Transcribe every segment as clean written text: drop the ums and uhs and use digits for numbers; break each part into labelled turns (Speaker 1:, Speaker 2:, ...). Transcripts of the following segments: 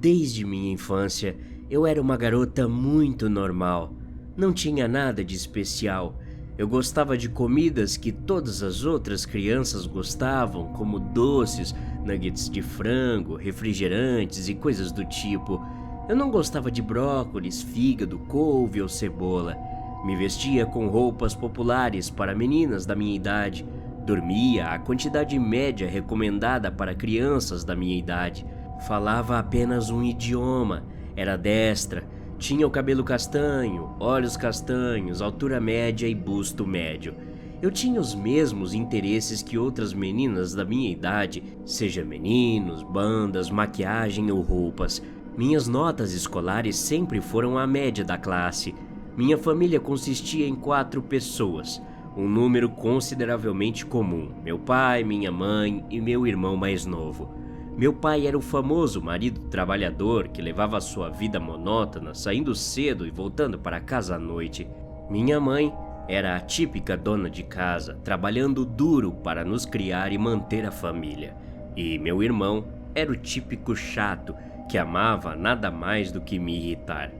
Speaker 1: Desde minha infância, eu era uma garota muito normal. Não tinha nada de especial. Eu gostava de comidas que todas as outras crianças gostavam, como doces, nuggets de frango, refrigerantes e coisas do tipo. Eu não gostava de brócolis, fígado, couve ou cebola. Me vestia com roupas populares para meninas da minha idade. Dormia a quantidade média recomendada para crianças da minha idade. Falava apenas um idioma, era destra, tinha o cabelo castanho, olhos castanhos, altura média e busto médio. Eu tinha os mesmos interesses que outras meninas da minha idade, seja meninos, bandas, maquiagem ou roupas. Minhas notas escolares sempre foram a média da classe. Minha família consistia em 4 pessoas, um número consideravelmente comum: meu pai, minha mãe e meu irmão mais novo. Meu pai era o famoso marido trabalhador que levava sua vida monótona, saindo cedo e voltando para casa à noite. Minha mãe era a típica dona de casa, trabalhando duro para nos criar e manter a família. E meu irmão era o típico chato que amava nada mais do que me irritar.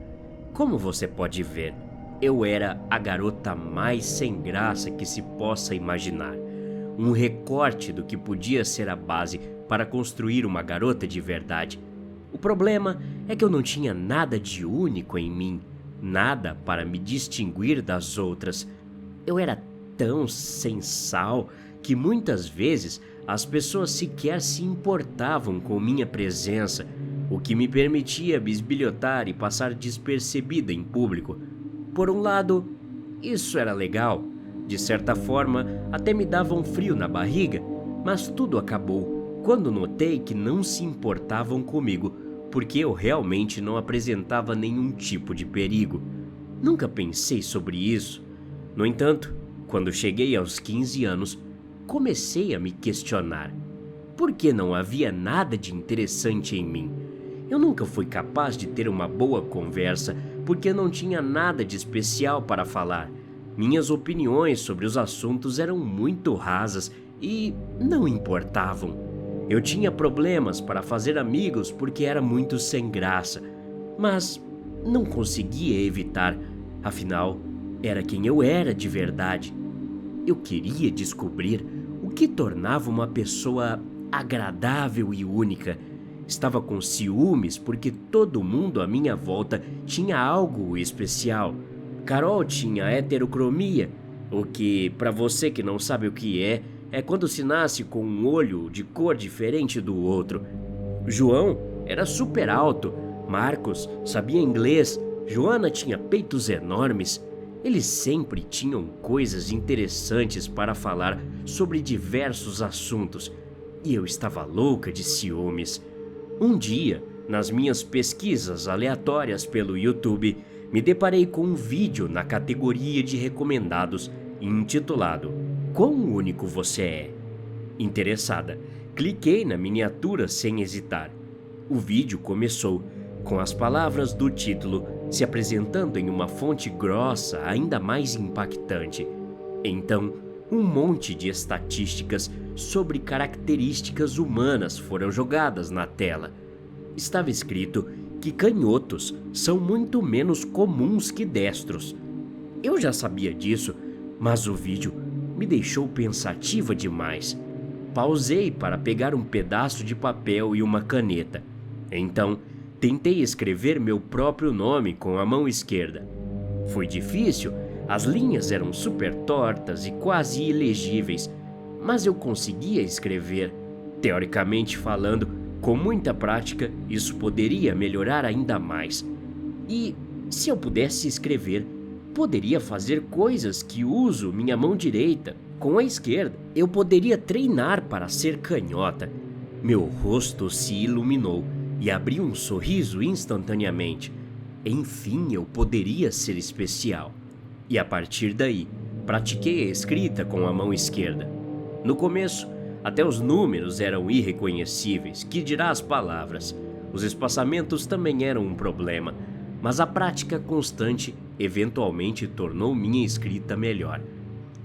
Speaker 1: Como você pode ver, eu era a garota mais sem graça que se possa imaginar. Um recorte do que podia ser a base para construir uma garota de verdade. O problema é que eu não tinha nada de único em mim, nada para me distinguir das outras. Eu era tão sem sal que muitas vezes as pessoas sequer se importavam com minha presença, o que me permitia bisbilhotar e passar despercebida em público. Por um lado, isso era legal. De certa forma, até me dava um frio na barriga, mas tudo acabou quando notei que não se importavam comigo, porque eu realmente não apresentava nenhum tipo de perigo. Nunca pensei sobre isso. No entanto, quando cheguei aos 15 anos, comecei a me questionar. Por que não havia nada de interessante em mim? Eu nunca fui capaz de ter uma boa conversa, porque não tinha nada de especial para falar. Minhas opiniões sobre os assuntos eram muito rasas e não importavam. Eu tinha problemas para fazer amigos porque era muito sem graça, mas não conseguia evitar, afinal, era quem eu era de verdade. Eu queria descobrir o que tornava uma pessoa agradável e única. Estava com ciúmes porque todo mundo à minha volta tinha algo especial. Carol tinha heterocromia, o que, para você que não sabe o que é quando se nasce com um olho de cor diferente do outro. João era super alto, Marcos sabia inglês, Joana tinha peitos enormes. Eles sempre tinham coisas interessantes para falar sobre diversos assuntos, e eu estava louca de ciúmes. Um dia, nas minhas pesquisas aleatórias pelo YouTube, me deparei com um vídeo na categoria de recomendados intitulado "Quão único você é?". Interessada, cliquei na miniatura sem hesitar. O vídeo começou com as palavras do título se apresentando em uma fonte grossa ainda mais impactante. Então, um monte de estatísticas sobre características humanas foram jogadas na tela. Estava escrito que canhotos são muito menos comuns que destros. Eu já sabia disso, mas o vídeo me deixou pensativa demais. Pausei para pegar um pedaço de papel e uma caneta. Então, tentei escrever meu próprio nome com a mão esquerda. Foi difícil, as linhas eram super tortas e quase ilegíveis, mas eu conseguia escrever. Teoricamente falando, com muita prática, isso poderia melhorar ainda mais. E, se eu pudesse escrever, poderia fazer coisas que uso minha mão direita. Com a esquerda, eu poderia treinar para ser canhota. Meu rosto se iluminou e abri um sorriso instantaneamente. Enfim, eu poderia ser especial. E a partir daí, pratiquei a escrita com a mão esquerda. No começo, até os números eram irreconhecíveis, que dirá as palavras. Os espaçamentos também eram um problema, mas a prática constante eventualmente tornou minha escrita melhor.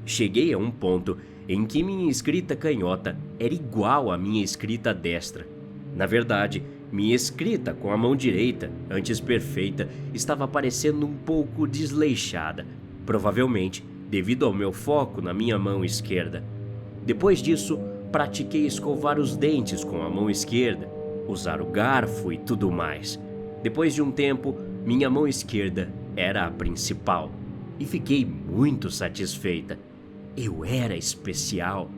Speaker 1: Cheguei a um ponto em que minha escrita canhota era igual à minha escrita destra. Na verdade, Minha escrita com a mão direita, antes perfeita, estava parecendo um pouco desleixada, provavelmente devido ao meu foco na minha mão esquerda. Depois disso, pratiquei escovar os dentes com a mão esquerda, usar o garfo e tudo mais. Depois de um tempo, minha mão esquerda era a principal e fiquei muito satisfeita. Eu era especial.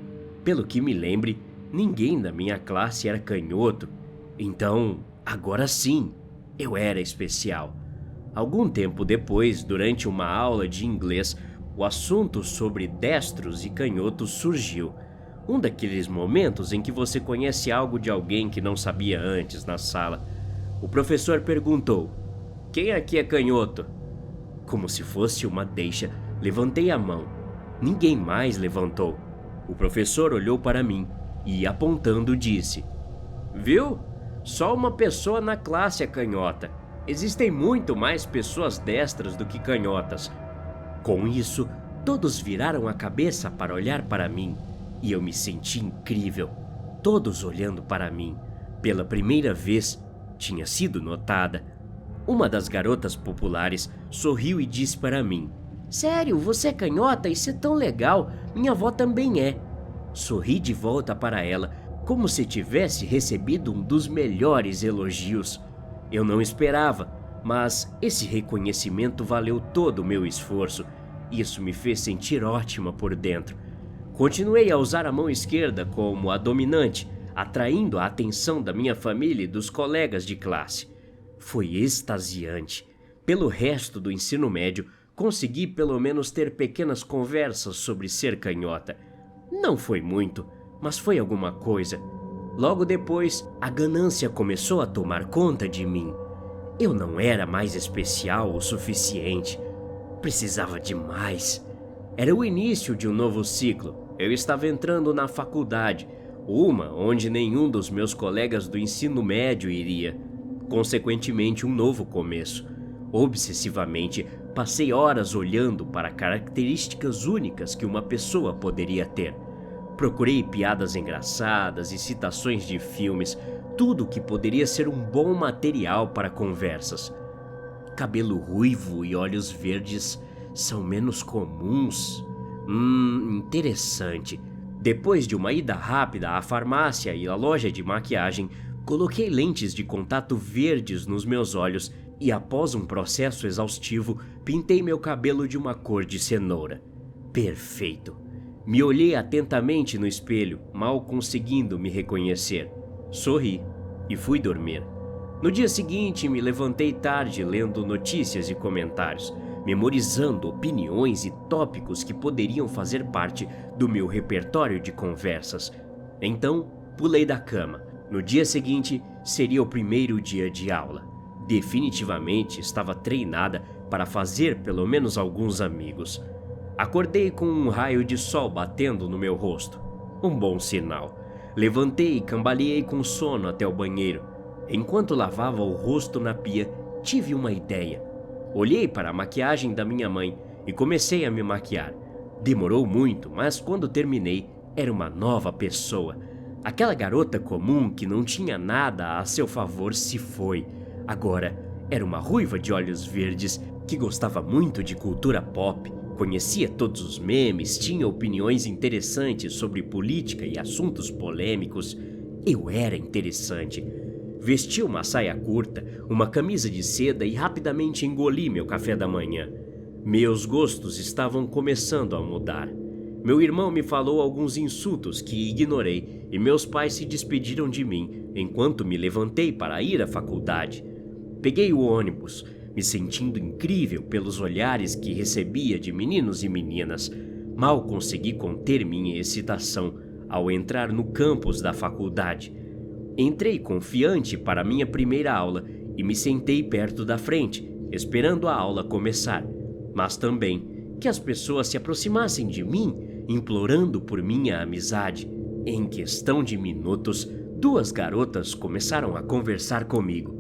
Speaker 1: Pelo que me lembre, ninguém da minha classe era canhoto. Então, agora sim, eu era especial. Algum tempo depois, durante uma aula de inglês, o assunto sobre destros e canhotos surgiu. Um daqueles momentos em que você conhece algo de alguém que não sabia antes na sala. O professor perguntou: "Quem aqui é canhoto?" Como se fosse uma deixa, levantei a mão. Ninguém mais levantou. O professor olhou para mim e, apontando, disse: "Viu? Só uma pessoa na classe é canhota. Existem muito mais pessoas destras do que canhotas." Com isso, todos viraram a cabeça para olhar para mim e eu me senti incrível. Todos olhando para mim. Pela primeira vez, tinha sido notada. Uma das garotas populares sorriu e disse para mim: "Sério, você é canhota? Isso é tão legal. Minha avó também é." Sorri de volta para ela, como se tivesse recebido um dos melhores elogios. Eu não esperava, mas esse reconhecimento valeu todo o meu esforço. Isso me fez sentir ótima por dentro. Continuei a usar a mão esquerda como a dominante, atraindo a atenção da minha família e dos colegas de classe. Foi extasiante. Pelo resto do ensino médio, consegui pelo menos ter pequenas conversas sobre ser canhota. Não foi muito, mas foi alguma coisa. Logo depois, a ganância começou a tomar conta de mim. Eu não era mais especial o suficiente. Precisava de mais. Era o início de um novo ciclo. Eu estava entrando na faculdade, uma onde nenhum dos meus colegas do ensino médio iria. Consequentemente, um novo começo. Obsessivamente, passei horas olhando para características únicas que uma pessoa poderia ter. Procurei piadas engraçadas e citações de filmes, tudo que poderia ser um bom material para conversas. Cabelo ruivo e olhos verdes são menos comuns. Interessante. Depois de uma ida rápida à farmácia e à loja de maquiagem, coloquei lentes de contato verdes nos meus olhos e, após um processo exaustivo, pintei meu cabelo de uma cor de cenoura. Perfeito. Me olhei atentamente no espelho, mal conseguindo me reconhecer. Sorri e fui dormir. No dia seguinte, me levantei tarde lendo notícias e comentários, memorizando opiniões e tópicos que poderiam fazer parte do meu repertório de conversas. Então, pulei da cama. No dia seguinte, seria o primeiro dia de aula. Definitivamente estava treinada para fazer pelo menos alguns amigos. Acordei com um raio de sol batendo no meu rosto. Um bom sinal. Levantei e cambaleei com sono até o banheiro. Enquanto lavava o rosto na pia, tive uma ideia. Olhei para a maquiagem da minha mãe e comecei a me maquiar. Demorou muito, mas quando terminei, era uma nova pessoa. Aquela garota comum que não tinha nada a seu favor se foi. Agora, era uma ruiva de olhos verdes que gostava muito de cultura pop, conhecia todos os memes, tinha opiniões interessantes sobre política e assuntos polêmicos. Eu era interessante. Vesti uma saia curta, uma camisa de seda e rapidamente engoli meu café da manhã. Meus gostos estavam começando a mudar. Meu irmão me falou alguns insultos que ignorei e meus pais se despediram de mim enquanto me levantei para ir à faculdade. Peguei o ônibus, me sentindo incrível pelos olhares que recebia de meninos e meninas. Mal consegui conter minha excitação ao entrar no campus da faculdade. Entrei confiante para minha primeira aula e me sentei perto da frente, esperando a aula começar, mas também que as pessoas se aproximassem de mim, implorando por minha amizade. Em questão de minutos, duas garotas começaram a conversar comigo.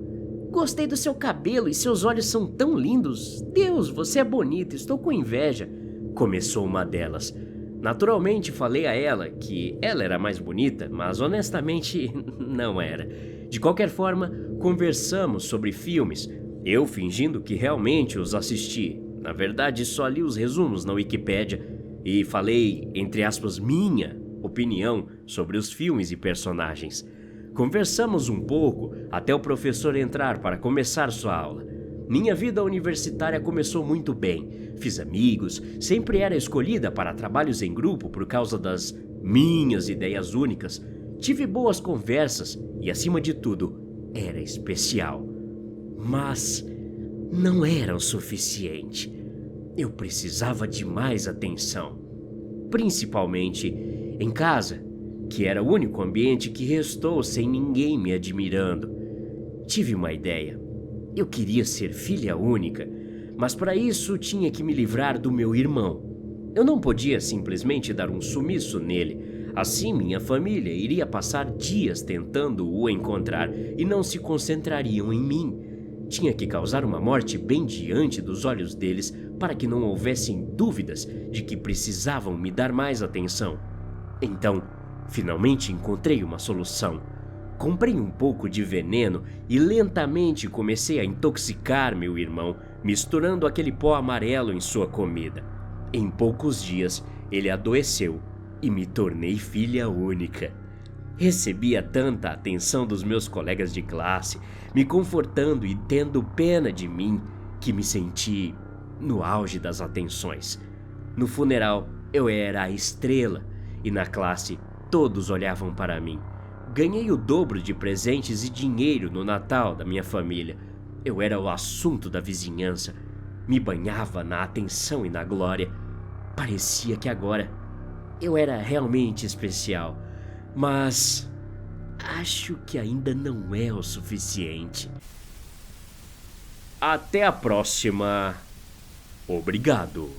Speaker 1: "Gostei do seu cabelo e seus olhos são tão lindos. Deus, você é bonita, estou com inveja", começou uma delas. Naturalmente falei a ela que ela era mais bonita, mas honestamente não era. De qualquer forma, conversamos sobre filmes, eu fingindo que realmente os assisti. Na verdade, só li os resumos na Wikipédia e falei, entre aspas, minha opinião sobre os filmes e personagens. Conversamos um pouco até o professor entrar para começar sua aula. Minha vida universitária começou muito bem. Fiz amigos, sempre era escolhida para trabalhos em grupo por causa das minhas ideias únicas. Tive boas conversas e, acima de tudo, era especial. Mas não era o suficiente. Eu precisava de mais atenção. Principalmente em casa, que era o único ambiente que restou sem ninguém me admirando. Tive uma ideia. Eu queria ser filha única, mas para isso tinha que me livrar do meu irmão. Eu não podia simplesmente dar um sumiço nele. Assim, minha família iria passar dias tentando o encontrar e não se concentrariam em mim. Tinha que causar uma morte bem diante dos olhos deles para que não houvessem dúvidas de que precisavam me dar mais atenção. Então, finalmente encontrei uma solução. Comprei um pouco de veneno e lentamente comecei a intoxicar meu irmão, misturando aquele pó amarelo em sua comida. Em poucos dias, ele adoeceu e me tornei filha única. Recebia tanta atenção dos meus colegas de classe, me confortando e tendo pena de mim, que me senti no auge das atenções. No funeral, eu era a estrela e na classe todos olhavam para mim. Ganhei o dobro de presentes e dinheiro no Natal da minha família. Eu era o assunto da vizinhança. Me banhava na atenção e na glória. Parecia que agora eu era realmente especial. Mas acho que ainda não é o suficiente. Até a próxima. Obrigado.